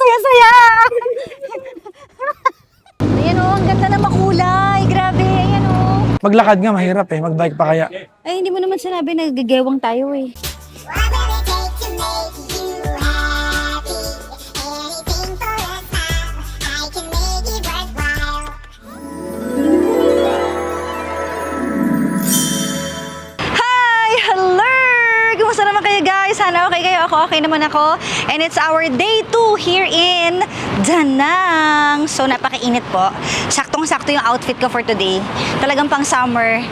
saya-saya! Ayan o, ang ganda na makulay. Grabe, ayan o. Maglakad nga, mahirap eh. Magbike pa kaya. Ay, hindi mo naman sinabi na gagawang tayo eh. Sana okay kayo, ako okay naman ako. And it's our day 2 here in Danang. So napakainit po. Saktong-sakto yung outfit ko for today. Talagang pang summer.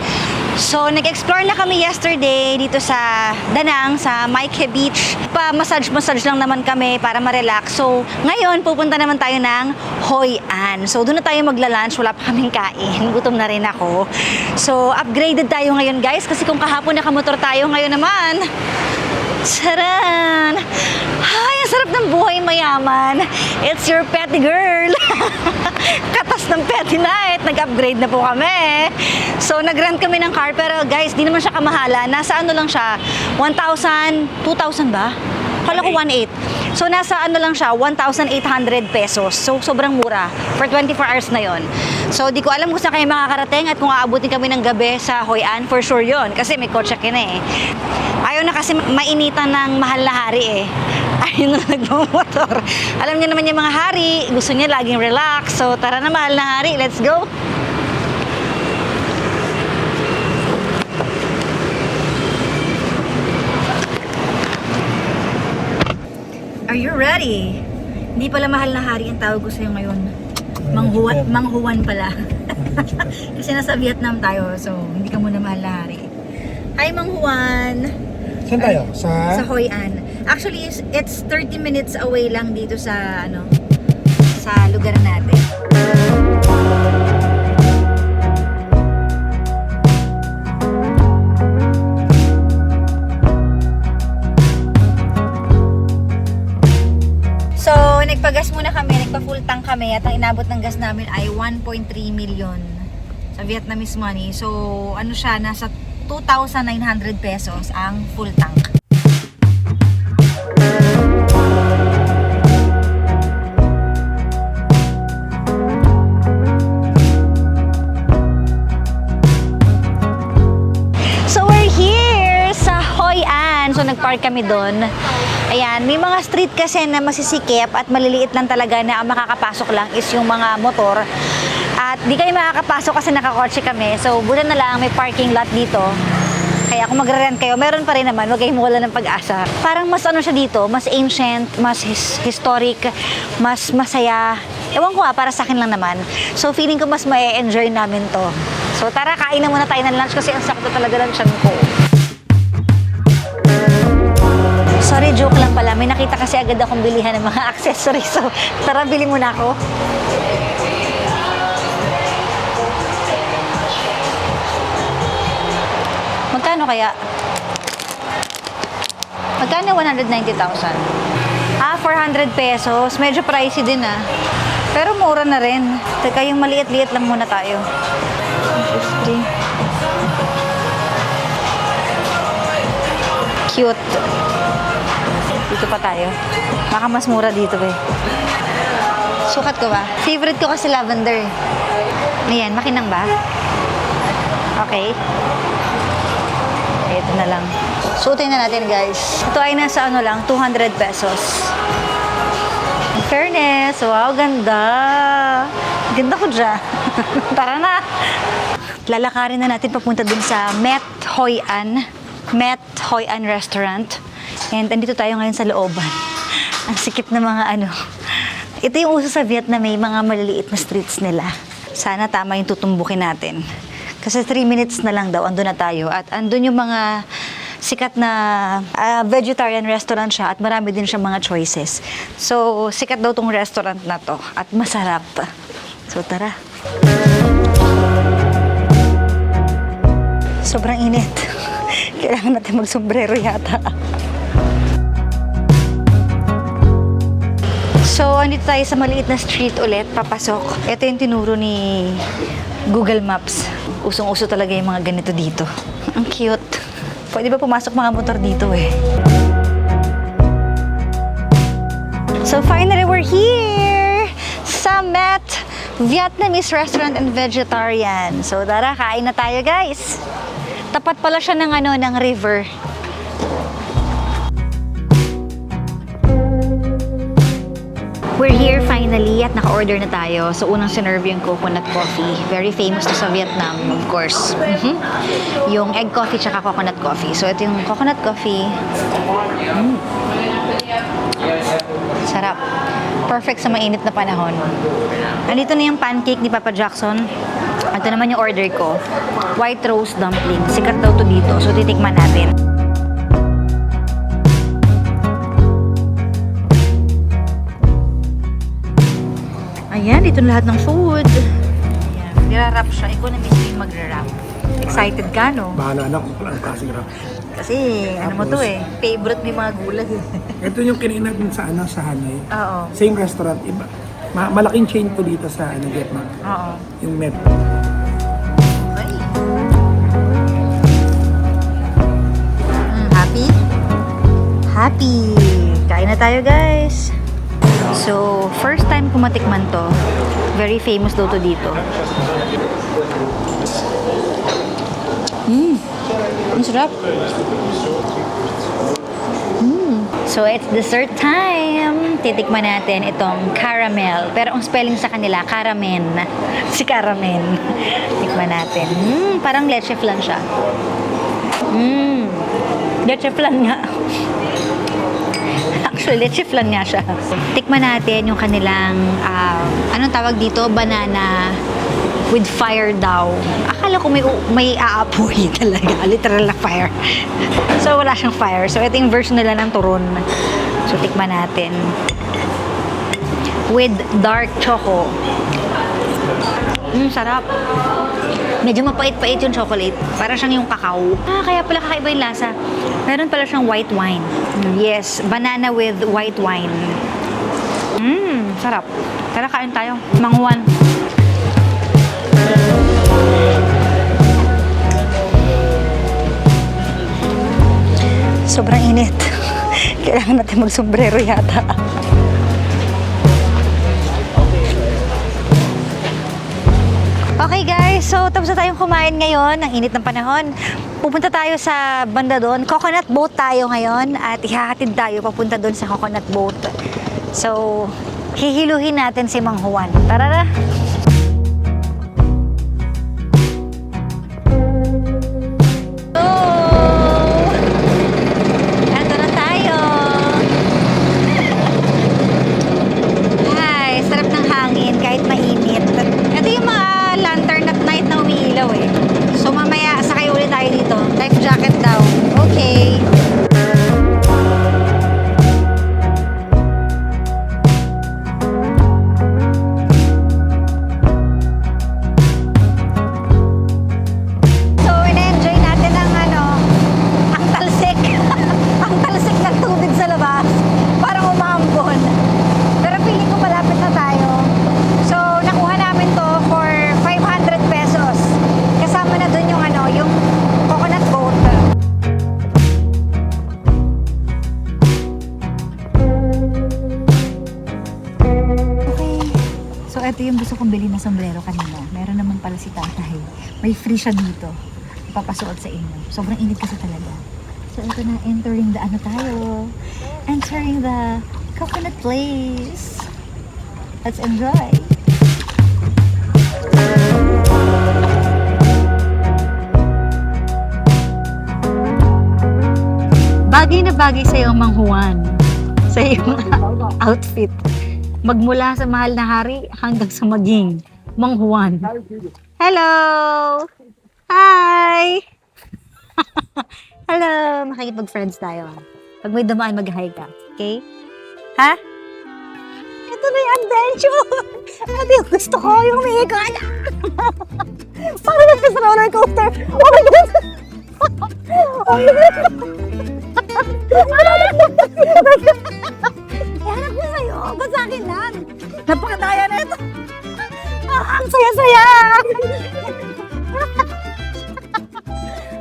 So nag-explore na kami yesterday dito sa Danang, sa Maike Beach. Pa-massage lang naman kami para ma-relax. So ngayon pupunta naman tayo ng Hoi An. So doon na tayo magla-lunch, wala pa kaming kain. Gutom na rin ako. So upgraded tayo ngayon guys, kasi kung kahapon nakamotor tayo, ngayon naman Charan! Ay, ang sarap ng buhay mayaman. It's your petty girl. Katas ng petty night. Nag-upgrade na po kami. So, nag-rent kami ng car. Pero guys, di naman siya kamahala. Nasa ano lang siya? 1,000, 2,000 ba? Kala ko 1,800. So, nasa ano lang siya? 1,800 pesos. So, sobrang mura. For 24 hours na yon. So, di ko alam kung saan kayo makakarating at kung aabutin kami ng gabi sa Hoi An. For sure yon. Kasi may kotse ka na eh. Ayaw na kasi mainitan ng mahal na hari eh. Ayaw na nagmamotor. Alam niyo naman yung mga hari, gusto niya laging relax. So tara na mahal na hari, let's go! Are you ready? Hindi pala mahal na hari ang tawag ko sa'yo ngayon. Manghuan pala. Kasi nasa Vietnam tayo, so hindi ka muna mahal na hari. Hi Manghuan! Saan tayo? Sa Hoi An. Actually, it's 30 minutes away lang dito sa ano, sa lugar natin. So, nagpagas muna kami, nagpa-full tank kami at ang inabot ng gas namin ay 1.3 million sa Vietnamese money. So, ano siya, nasa 2,900 pesos ang full tank. So we're here sa Hoi An. So nagpark kami doon. Ayan, may mga street kasi na masisikip at maliliit lang talaga na ang makakapasok lang is yung mga motor. At di kayo makakapasok kasi nakakotse kami. So, bulan na lang may parking lot dito. Kaya kung magre-rent kayo, meron pa rin naman. Huwag kayong mawala ng pag-asa. Parang mas ano siya dito, mas ancient, mas historic, mas masaya. Ewan ko para sa akin lang naman. So, feeling ko mas ma-enjoy namin to. So, tara, kain na muna tayo ng lunch kasi ang sakto talaga ng tiyan ko. Sorry, joke lang pala. May nakita kasi agad akong bilihan ng mga accessories. So, tara, bili muna ako. Magkano kaya? Magkano 190,000? 400 pesos. Medyo pricey din ah. Pero mura na rin. Teka, yung maliit-liit lang muna tayo. 150. Cute. Dito pa tayo. Baka mas mura dito eh. Sukat ko ba? Favorite ko kasi lavender. Ayan, makinang ba? Okay. Ito na lang. Suotin na natin guys. Ito ay nasa ano lang, 200 pesos. In fairness, wow, ganda. Ganda ko dyan. Tara na. Lalakarin na natin papunta dun sa Met Hoi An. Met Hoi An Restaurant. And andito tayo ngayon sa looban. Ang sikip na mga ano. Ito yung uso sa Vietnam, may mga maliliit na streets nila. Sana tama yung tutumbukin natin. Kasi 3 minutes na lang daw, andun na tayo. At andun yung mga sikat na vegetarian restaurant siya at marami din siyang mga choices. So, sikat daw tong restaurant na to at masarap. So, tara. Sobrang init. Kailangan natin magsombrero yata. So, andito tayo sa maliit na street ulit, papasok. Ito yung tinuro ni Google Maps. Usong-uso talaga yung mga ganito dito. Ang cute. Pwede ba pumasok mga motor dito eh? So finally, we're here sa Met Vietnamese Restaurant and Vegetarian. So tara, kain na tayo guys. Tapat pala siya ng ng river. We're here finally at naka-order na tayo. So unang sinerve yung coconut coffee. Very famous to sa Vietnam, of course. Yung egg coffee tsaka coconut coffee. So ito yung coconut coffee. Sarap. Perfect sa mainit na panahon. Andito na yung pancake ni Papa Jackson. Ito naman yung order ko. White rose dumpling. Sikat daw to dito. So titikman natin. Ayan, dito na lahat ng food. Ayan, nirarap siya. Ikaw na mismo yung magra-wrap. Excited ka, no? Bahala na kung palang klaseng rap. Kasi, ano mo to favorite may mga gulay. Ito yung kinain natin sa sa Hanoi. Oo. Same restaurant, iba. Malaking chain to dito sa Vietnam. Oo. Yung Met. Okay. Happy? Happy! Kain na tayo, guys. So, first time ko matikman to. Very famous daw to dito. Ang sarap. So, it's dessert time. Titikman natin itong caramel. Pero ang spelling sa kanila, karamen. Si karamen. Tikman natin. Parang leche flan siya. Leche flan nga. Actually, leche flan nga siya. Tikman natin yung kanilang, anong tawag dito? Banana with fire daw. Akala ko may aapoy talaga. Literal na fire. So, wala siyang fire. So, ito yung version nila ng turon. So, tikman natin. With dark choco. Sarap. Medyo mapait-pait yung chocolate. Para siyang yung kakao. Kaya pala kakaiba yung lasa. Meron pala siyang white wine. Yes, banana with white wine. Sarap. Tara, kain tayo. Mangwan. Sobrang init. Kailangan natin mag-sombrero yata. Okay guys, so tapos na tayong kumain ngayon. Ang init ng panahon. Pupunta tayo sa banda doon. Coconut boat tayo ngayon at ihahatid tayo papunta doon sa coconut boat. So, hihiluhin natin si Mang Juan. Tara na! Ito yung gusto kong bilhin na sombrero kanina. Meron naman pala si tatay. May free siya dito. Ipapasuot sa inyo. Sobrang init kasi talaga. So ito na, entering the tayo. Entering the coconut place. Let's enjoy. Bagay na bagay sa'yo, Mang Juan. Sa iyong outfit. Magmula sa mahal na hari hanggang sa maging Mang Juan. Hello! Hi! Hello! Makikipag-friends tayo. Pag may dumaan, mag-hi ka. Okay? Ha? Ito na yung adventure! Ito yung gusto ko, yung may ikana! Parang nasa sa roller coaster! Oh my God! Oh my God! Ihanap ko sa'yo. Ba't sa akin lang? Napakadaya na ito. Ang saya-saya!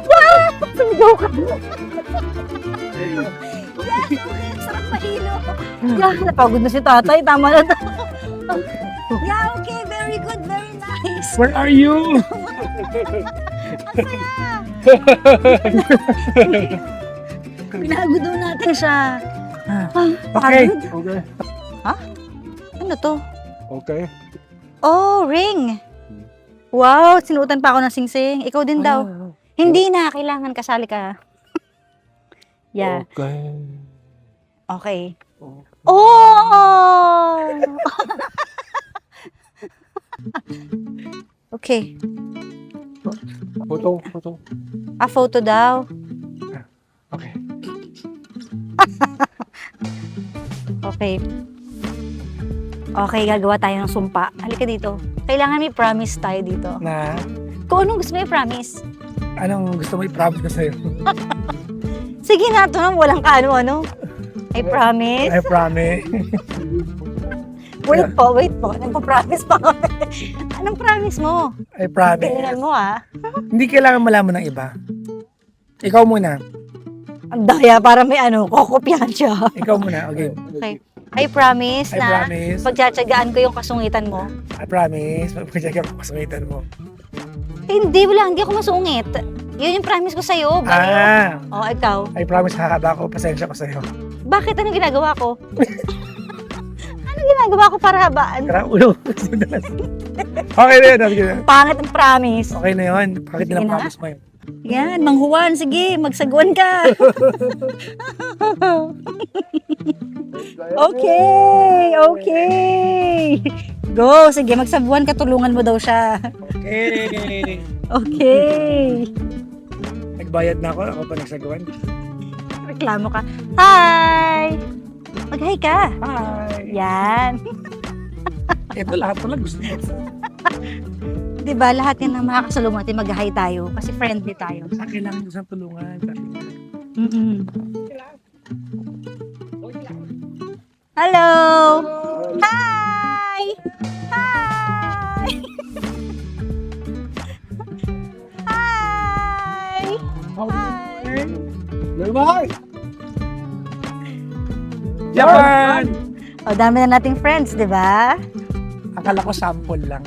Wow! Sumigaw ka. Yes! Okay. Sarap mahilo. Yeah, napagod na si tatay. Tama na to. Yeah, okay. Very good. Very nice. Where are you? Pinagod daw natin siya. Okay. Pagod. Okay. Ha? Ano to? Okay. Oh, ring. Wow, sinuotan pa ako ng singsing. Ikaw din daw. Hindi na, kailangan kasali ka. Yeah. Okay. Okay. Oh! Okay. Photo. Photo daw. Okay. Okay. Okay, gagawa tayo ng sumpa. Halika dito. Kailangan may promise tayo dito. Na, Kung anong gusto mo i-promise. anong gusto mo i-promise ko sa'yo? Sige na, ito na. Walang kaano-ano. I promise. I promise. Wait po. Nagpa-promise pa ako. Anong promise mo? I promise. Tingnan mo ah. Hindi kailangan malaman ng iba. Ikaw muna. Ang daya para may kokopyahan siya. Ikaw muna. Okay. Okay. I promise I na promise. pagtsatsagaan ko yung kasungitan mo. I promise. Pagpagyan ka kasungitan mo. Hindi ako masungit. Yun yung promise ko sa'yo. Oh, ikaw. I promise hahaba ko. Pasensya ko sa'yo. Bakit? Anong ginagawa ko? Anong ginagawa ko para habaan? Tara, ulo. Okay na yun. Okay na. Pangit ang promise. Okay na yun. Bakit nilang Sige na. promise mo yun? Yan, Mang Juan, sige, magsaguan ka. Okay. Go, sige, magsaguan ka, tulungan mo daw siya. Okay. Okay. Nagbayad na ako. Ako pa nagsagawan. Reklamo ka. Hi! Mag-hi ka. Hi. Yan. Ito lahat pala gusto mo. Diba, lahat yan ng makakasalubong natin, mag-hi tayo. Kasi friendly tayo. Sa akin lang gusto tulungan. Hello! Hi! Hi! Hi! Hi! Lemay! Japan! O, dami na nating friends, di ba? Akala ko sample lang.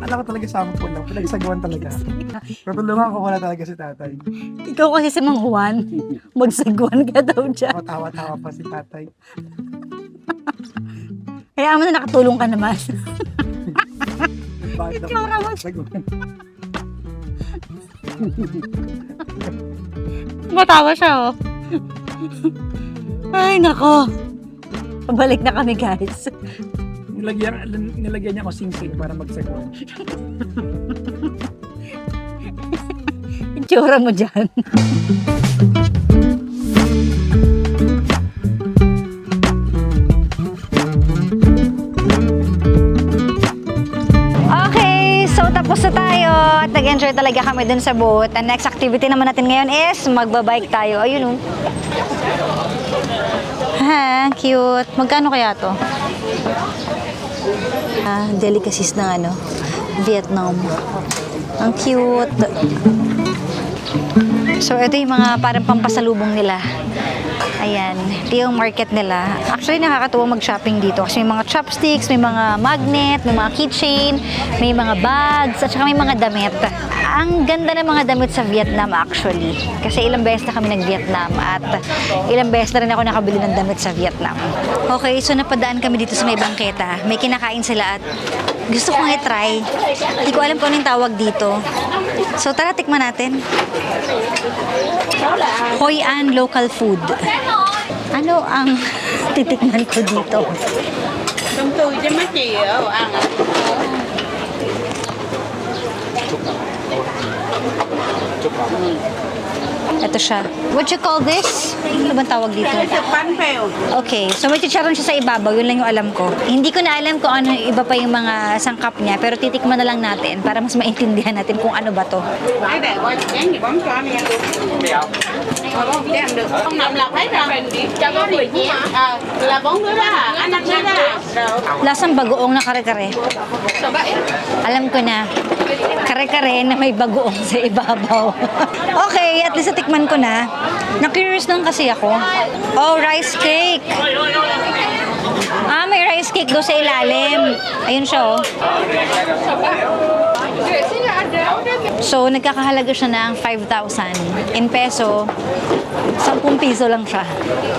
Akala ko talaga sample lang. Pinagsagawan talaga. Tutulungan ko wala talaga si tatay. Ikaw kasi si Mang Juan, magsaguan ka daw dyan. Tawa-tawa pa si tatay. Kaya mo na nakatulong ka naman. Bakit ako Itsura mo. nagsagawan? Matawa siya, oh. Ay, nako. Pabalik na kami, guys. Nilagyan niya ako sing-sing para magsagawan. Itsura mo dyan. Okay, so tapos na tayo at nag-enjoy talaga kami dun sa boat. Ang next activity naman natin ngayon is magbabike tayo. Ayun, oh. Ha, cute. Magkano kaya to? Delicacies ng Vietnam. Ang cute. So, ito yung mga parang pampasalubong nila. Ayan. Ito yung market nila. Actually, nakakatuwa mag-shopping dito kasi may mga chopsticks, may mga magnet, may mga keychain, may mga bags, at saka may mga damit. Ang ganda ng mga damit sa Vietnam actually. Kasi ilang beses na kami nag-Vietnam at ilang beses na rin ako nakabili ng damit sa Vietnam. Okay, so napadaan kami dito sa may bangketa. May kinakain sila at gusto kong i-try. Hindi ko alam kung anong tawag dito. So tara, tikman natin. Hoi An local food. Ano ang titikman ko dito? Trong tôi chứ mấy chị ở ăn à. Ito siya. What you call this? Ano bang tawag dito? Thịt bánh bèo. Okay, so may chicharon siya sa ibabaw, yun lang yung alam ko. Hindi ko na alam kung ano yung iba pa yung mga sangkap niya, pero titikman na lang natin para mas maintindihan natin kung ano ba to. Đấy để coi chén gì bấm cho anh nha. Không để ăn được. Không nằm là thấy rồi. Cho có điều gì là 4 đứa đó hả? Anh ăn đứa đó hả? Lasang bagoong na kare-kare. Alam ko na. Kare-kare na may bagoong sa ibabaw. Okay, at least natikman ko na. Na-curious lang kasi ako. Oh, rice cake. Ah, may rice cake doon sa ilalim. Ayun siya, oh. So, nagkakahalaga siya ng 5,000. In peso, 10 piso lang siya.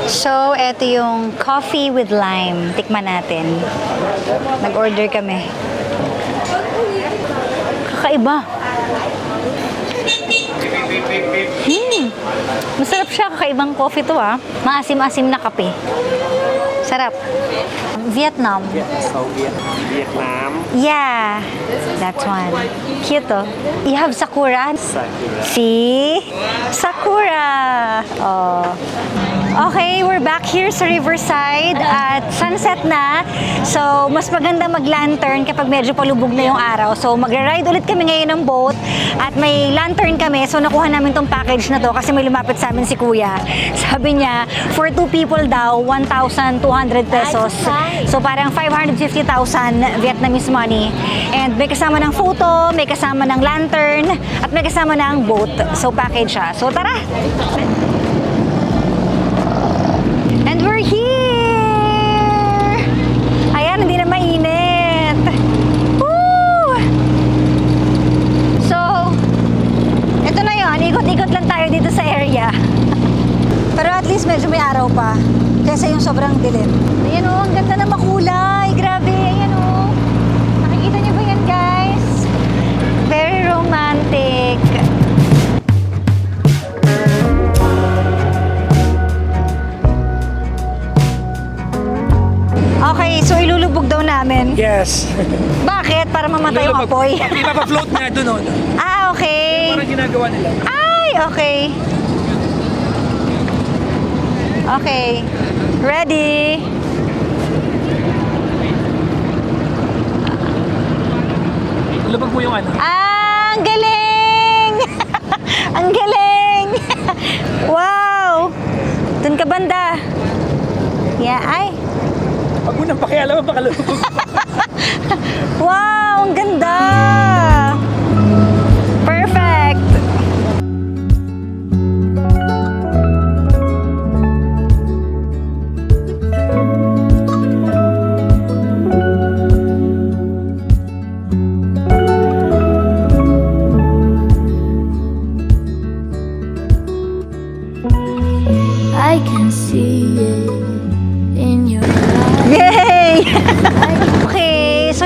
So, eto yung coffee with lime. Tikman natin. Nag-order kami. Kakaiba. Masarap siya. Kakaibang coffee to, ah. Maasim-asim na kape. Sarap. Vietnam. Vietnam. Yeah, that's one. Cute, oh. You have Sakura? Sakura. See? Sakura! Oh. Okay, we're back here sa Riverside at sunset na. So, mas maganda mag-lantern kapag medyo palubog na yung araw. So, mag-ride ulit kami ngayon ng boat at may lantern kami. So, nakuha namin tong package na to kasi may lumapit sa amin si Kuya. Sabi niya, for 2 people daw, 1,200 pesos. So, parang 550,000 Vietnamese money. And may kasama ng photo, may kasama ng lantern, at may kasama ng boat. So, package siya. So, tara! And we're here! Ayan, hindi na mainit. Woo! So, ito na yun. Ikot-ikot lang tayo dito sa area. Pero at least medyo may araw pa. Kaysa yung sobrang dilim. Ayan o, ang ganda na makulay. Grabe, ayan o. Nakikita niyo ba yan, guys? Very romantic. Okay, so ilulubog daw namin. Yes. Bakit? Para mamatay yung apoy? Ipapa-float nga doon. Ah, okay. Parang ginagawa nila. Ay, okay. Okay. Ready? Lubog mo yung ano. Ah, ang galing! Ang galing! Wow! Doon ka banda. Yeah, ay. Pag unang pakialam, baka lubog. Wow, ang ganda! Perfect! I can see it in your eyes. Yay! Okay, so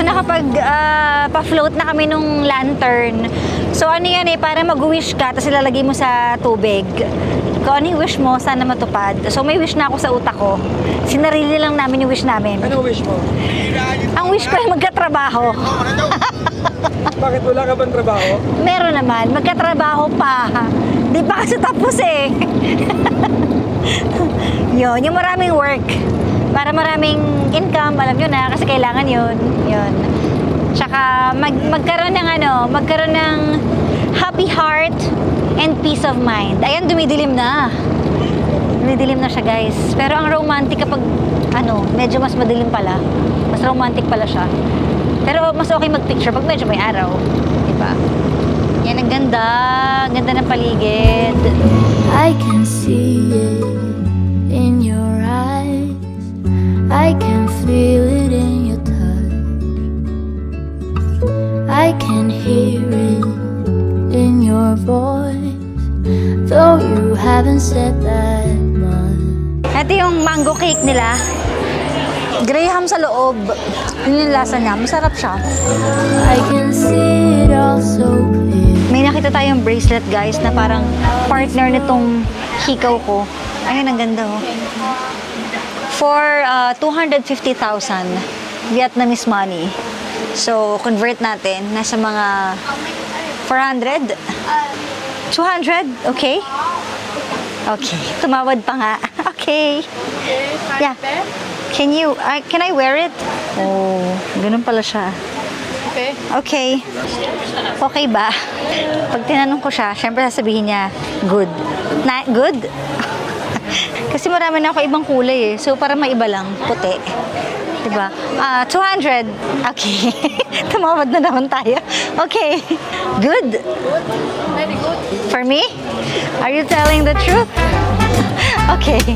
pa-float na kami nung lantern. So ano yan eh, para mag-wish ka, tapos ilalagay mo sa tubig. Kung ano yung wish mo, sana matupad. So may wish na ako sa utak ko. Sinarili lang namin yung wish namin. Ano wish mo? Ang wish ko ay magkatrabaho. Bakit wala ka bang trabaho? Meron naman, magkatrabaho pa. Di pa kasi tapos eh. Yun, yung maraming work. Para maraming income, alam nyo na, kasi kailangan yun. Yun. Tsaka magkaroon ng happy heart and peace of mind. Ayan, dumidilim na. Dumidilim na siya, guys. Pero ang romantic kapag, medyo mas madilim pala. Mas romantic pala siya. Pero mas okay mag-picture pag medyo may araw. Diba? Yan, ang ganda. Ang ganda ng paligid. I can see it in your eyes. I can feel it in your touch. I can hear it in your voice, though you haven't said that much. Ito yung mango cake nila. Graham sa loob. Yun yung lasa niya. Masarap siya. I can see it all so clear. May nakita tayong bracelet, guys, na parang partner nitong hikaw ko. Ayun, ang ganda, oh. For 250,000 Vietnamese money. So, convert natin. Nasa mga 400? 200? Okay? Okay. Tumawad pa nga. Okay. Yeah. Can I wear it? Oh, ganun pala siya. Okay. Okay. Okay ba? Pag tinanong ko siya, syempre sasabihin niya, good. Good? Kasi marami na ako ibang kulay eh. So, para maiba lang, puti. Diba? 200. Okay. Tumawad na naman tayo. Okay. Good. Very good. For me? Are you telling the truth? Okay.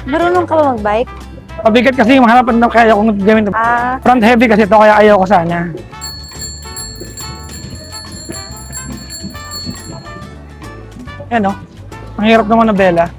Marunong ka ba mag-bike? Pabigat kasi yung harapan na kaya kong gamit. Front heavy kasi ito kaya ayaw ko sana. Yan o. Ang hirap naman na Bella.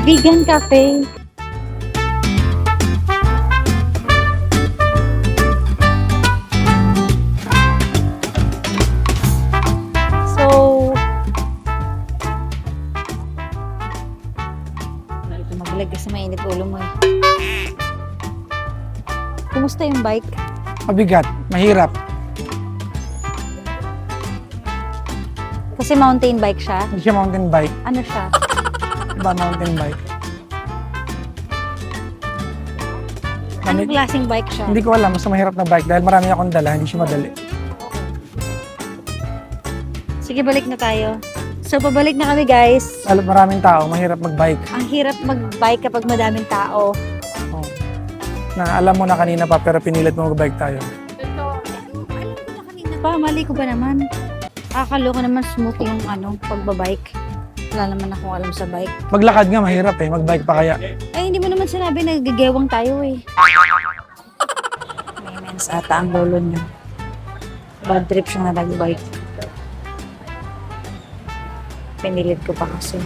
Vegan cafe. So, ito maglag kasi mainit ulo mo eh. Kumusta yung bike? Mabigat. Mahirap. Kasi mountain bike siya. Hindi siya mountain bike. Ano siya? Iba mountain bike. Anong klaseng bike siya? Hindi ko alam. Mas mahirap na bike dahil marami akong dala. Hindi siya madali. Sige, balik na tayo. So, pabalik na kami, guys. Alam, maraming tao. Mahirap mag-bike. Ang hirap mag-bike kapag madaming tao. Oh. Na alam mo na kanina pa pero pinilit mo mag-bike tayo. Kanina pa, mali ko ba naman? Akalo ko naman smooth yung pagbabike. Wala naman akong alam sa bike. Maglakad nga mahirap eh. Mag-bike pa kaya. Ay, hindi mo naman sinabi na gagewang tayo eh. May mens ata ang lolo niya. Bad trip siya na nag-bike. Pinilit ko pa kasi.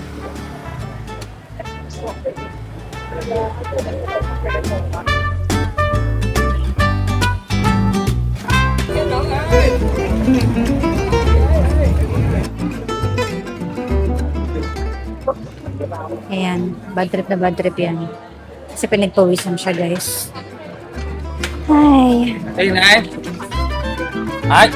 Ayan, bad trip yan. Kasi pinagpawisan siya, guys. Ay. Hey, Nay. Ay.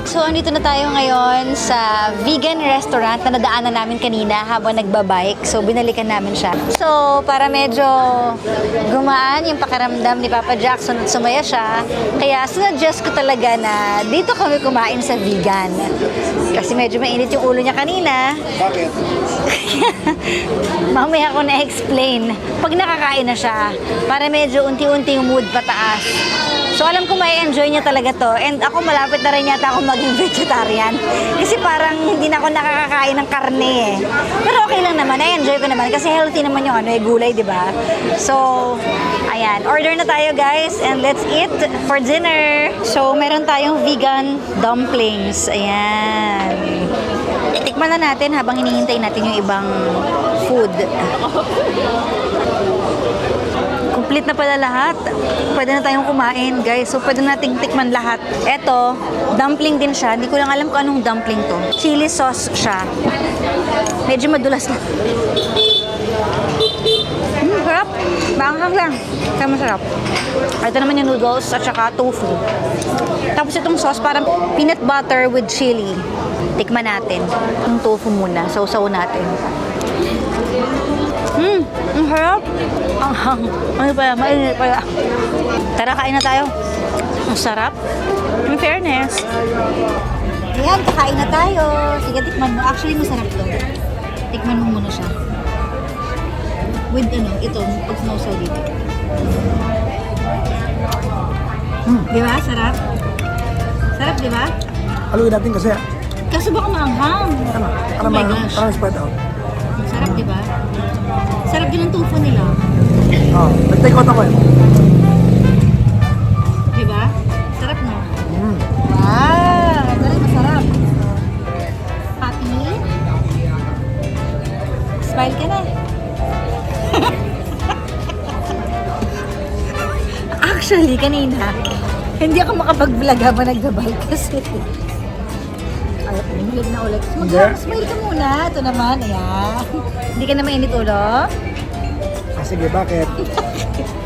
So, andito na tayo ngayon sa vegan restaurant na nadaanan namin kanina habang nagbabike. So, binalikan namin siya. So, para medyo gumaan yung pakiramdam ni Papa Jackson at sumaya siya, kaya suggest ko talaga na dito kami kumain sa vegan. Kasi medyo mainit yung ulo niya kanina. Bakit? Mamaya ko na-explain. Pag nakakain na siya, para medyo unti-unti yung mood pataas. So alam ko may enjoy niya talaga to. And ako malapit na rin yata ako maging vegetarian. Kasi parang hindi na ako nakakakain ng karne eh. Pero okay lang naman, na-enjoy ko naman. Kasi healthy naman yung gulay, di ba? So, ayan. Order na tayo guys and let's eat for dinner. So, meron tayong vegan dumplings. Ayan. Tikman na natin habang hinihintay natin yung ibang food. Complete na pala lahat. Pwede na tayong kumain, guys. So, pwede nating tikman lahat. Eto, dumpling din siya. Hindi ko lang alam kung anong dumpling to. Chili sauce siya. Medyo madulas na. Sarap. Maanghang lang. Kaya masarap. Ito naman yung noodles at saka tofu. Tapos itong sauce parang peanut butter with chili. Tikman natin. Yung tofu muna. Sausaw natin. Ang harap. Ano pala? Mainit pala. Tara, kain na tayo. Ang sarap. In fairness. Ayan, kakain na tayo. Sige, tikman mo. Actually, masarap to. Tikman mo muna siya. With itong pag sinawsaw dito. Di ba? Sarap? Sarap, di ba? Haluin natin kasi. Kaso baka maanghang. Ano? Oh my gosh. Parang spread out. Sarap, di ba? Sarap din ang tofu nila. Oh, nag-take out ako eh. Di ba? Sarap, no? Wow! Ito rin masarap. Happy? Smile ka na. Actually, kanina, hindi ako makapag-vlog habang nagbabay kasi ay, umilig na ulit. Mag-smile ka muna. Ito naman, ayan. Hindi ka na mainit ulo. Ah, sige, bakit?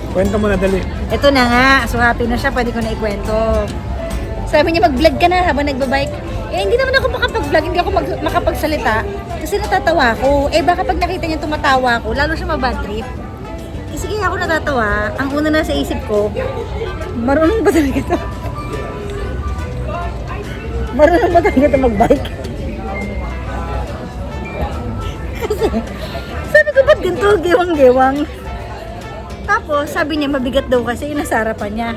Kwento mo na dali. Ito na nga. So, happy na siya. Pwede ko na ikwento. Sabi niya, mag-vlog ka na habang nagbabike. Eh, hindi naman ako makapag-vlog. Hindi ako makapagsalita. Kasi natatawa ko. Eh, baka pag nakita niya tumatawa ko, lalo siya mabad trip. Kasi kaya ako natatawa. Ang una na sa isip ko, marunong ba talaga ito? Marunong ba talaga ito mag-bike? Kasi, sabi ko, ba't ganito? Gewang-gewang. Tapos, sabi niya, mabigat daw kasi yung nasa harapan niya.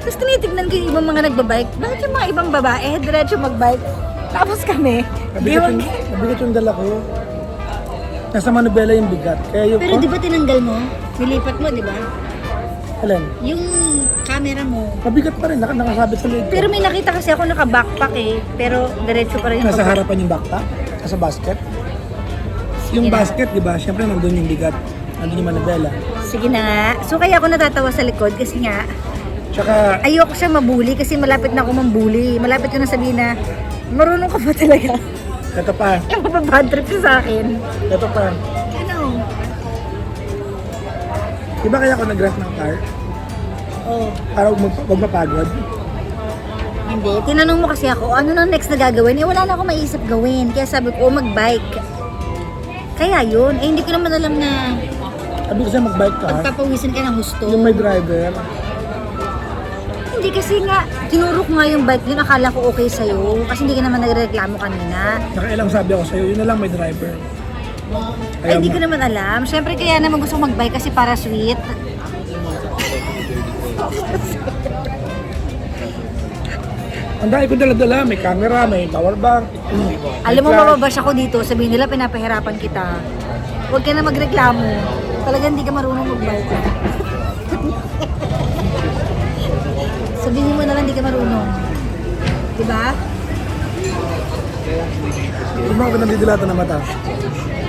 Tapos tinitignan ko yung ibang mga nagbabike. Bakit yung mga ibang babae, diretso magbike? Tapos kami, Mabigat yung dala ko. Nasa manubela yung bigat. Kaya yung... pero di ba tinanggal mo? Nilipat mo, di ba? Alin? Yung camera mo. Mabigat pa rin. Nakasabit sa leg ko. Pero may nakita kasi ako naka-backpack eh. Pero diretso pa rin yung Nasa pag- harapan yung backpack. Nasa basket. Yung Sige na. basket, di ba? Siyempre nandun yung bigat. Nandun yung manubela. Sige na nga. So kaya ako natatawa sa likod kasi nga, Tsaka, ayoko siya mabuli kasi malapit na ako mambuli. Malapit ko na sabihin na, marunong ka ba talaga? ito pa. Yung mababad trip ka sa akin. Ito pa. Ano? Di ba kaya ako nag-ref ng car? Oh. Para huwag mapagod. Hindi. Tinanong mo kasi ako, ano na next na gagawin? Eh, wala na ako maisip gawin. Kaya sabi ko, mag-bike. Kaya yun. Eh, hindi ko naman alam na Sabi ko sa'yo mag-bike ka. pagpapawisan ka ng gusto. Yung may driver. Hindi kasi nga, tinuro ko nga yung bike yun. Akala ko okay sa'yo. Kasi hindi ka naman nagreklamo kanina. Nakailang sabi ako sa'yo, yun na lang may driver. Ay, hindi ko naman alam. Siyempre, kaya naman gusto ko mag-bike kasi para sweet. Ang dami ko dala-dala, may camera, may power bank. Alam mo, may flash. mababash ako dito. Sabihin nila, pinapahirapan kita. Huwag ka na magreklamo. Talagang hindi ka marunong mag-bike. Sabihin mo na lang, hindi ka marunong. Diba? Hindi mo ako nandidilata na mata.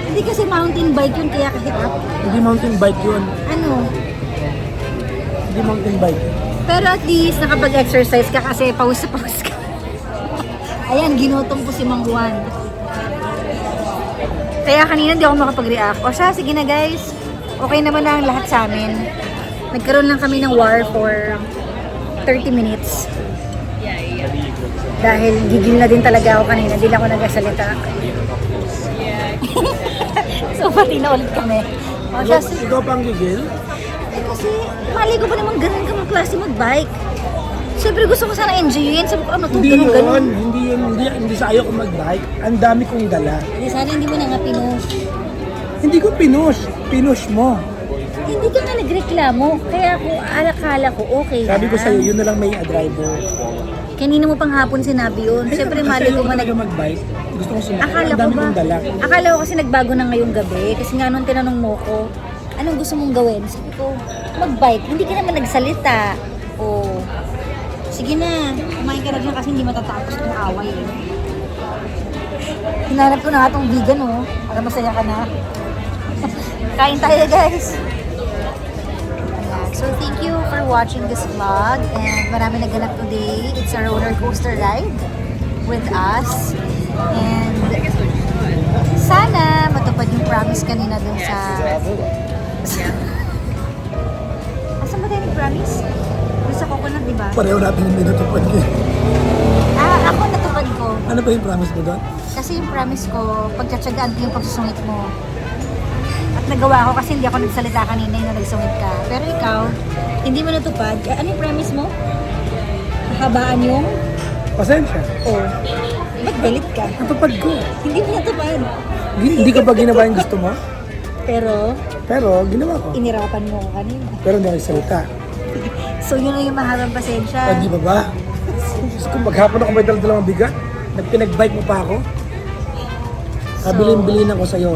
Hindi kasi mountain bike yun, kaya kahirap. Hindi mountain bike yun. Ano? Hindi mountain bike. Pero at least, nakapag-exercise ka kasi pawis na pawis ka. Ayan, ginutom ko si Mang Juan. Kaya kanina hindi ako makapag-react. O siya, sige na guys. Okay naman na ang lahat sa amin. Nagkaroon lang kami ng war for 30 minutes. Dahil gigil na din talaga ako kanina. Hindi lang ako nagsasalita. So, pati na ulit kami. O siya, Ikaw pang gigil? eh, kasi mali ko pa naman ganun ka klase mag-bike. Siyempre gusto ko sana enjoyin. Sabi ko, ano to, Hindi ganun. yun. Hindi sa ayaw ko mag-bike. Ang dami kong dala. Hindi, sana hindi mo na nga pinush. Hindi ko pinush. Pinush mo. Hindi ka nga nagreklamo. Kaya ako, alakala ko, okay Sabi ko na. sa'yo, yun na lang may driver. Kanina mo pang hapon sinabi yun. Siyempre mali ko ba talaga mag-bike. Gusto ko sumakay. Akala Ang ko dami ba? kong dala. Akala ko kasi nagbago na ngayong gabi. Kasi nga nung tinanong mo ko, anong gusto mong gawin? Sabi ko, mag-bike. Hindi ka naman nagsalita. O, sige na. Kumain ka na dyan kasi hindi matatapos itong away. Eh. Hinanap ko na nga itong vegan, oh. Para masaya ka na. Kain tayo, guys. Ayan. So, thank you for watching this vlog. And marami naganap today. It's a roller coaster ride with us. And sana matupad yung promise kanina dun sa... Asan ba tayo yung promise? Dun sa coconut, di ba? Pareho natin yung minutupad ko. Ako natupad ko. Ano ba yung promise mo doon? Kasi yung promise ko, pagtsatsagaan ko yung pagsusungit mo. At nagawa ko kasi hindi ako nagsalita kanina yung nagsungit ka. Pero ikaw, hindi mo natupad. Ano yung promise mo? Habaan yung... Pasensya. Oh. Ba't galit ka? Natupad ko. Hindi mo natupad. Hindi ka ba ginawa yung gusto mo? Pero, Pero ginawa ko. Inirapan mo ko kanina. Pero hindi ako salita. So yun lang yung mahabang pasensya. O, di ba ba? Diyos ko, maghapon ako may dalawang bigat. Nagpinag-bike mo pa ako. Kabilin-bilin ako sa'yo.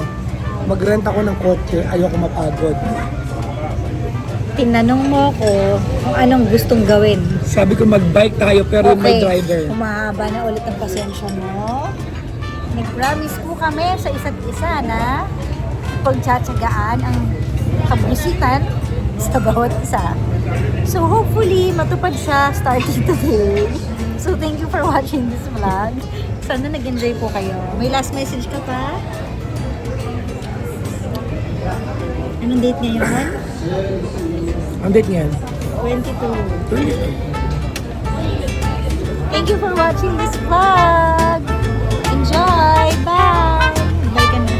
Mag-rent ako ng kotse, ayoko mapagod. Tinanong mo ko kung anong gustong gawin. Sabi ko mag-bike tayo pero may driver. Humahaba na ulit ang pasensya mo. Nag-promise po kami sa isa't isa na pagtsatsagaan ang kabusitan sa bawat isa. So hopefully, matupad siya starting today. So thank you for watching this vlog. Sana nag-enjoy po kayo. May last message ka pa? Anong date ngayon? Ang date niyan? 22. Thank you for watching this vlog. Enjoy. Bye. Bye ka na.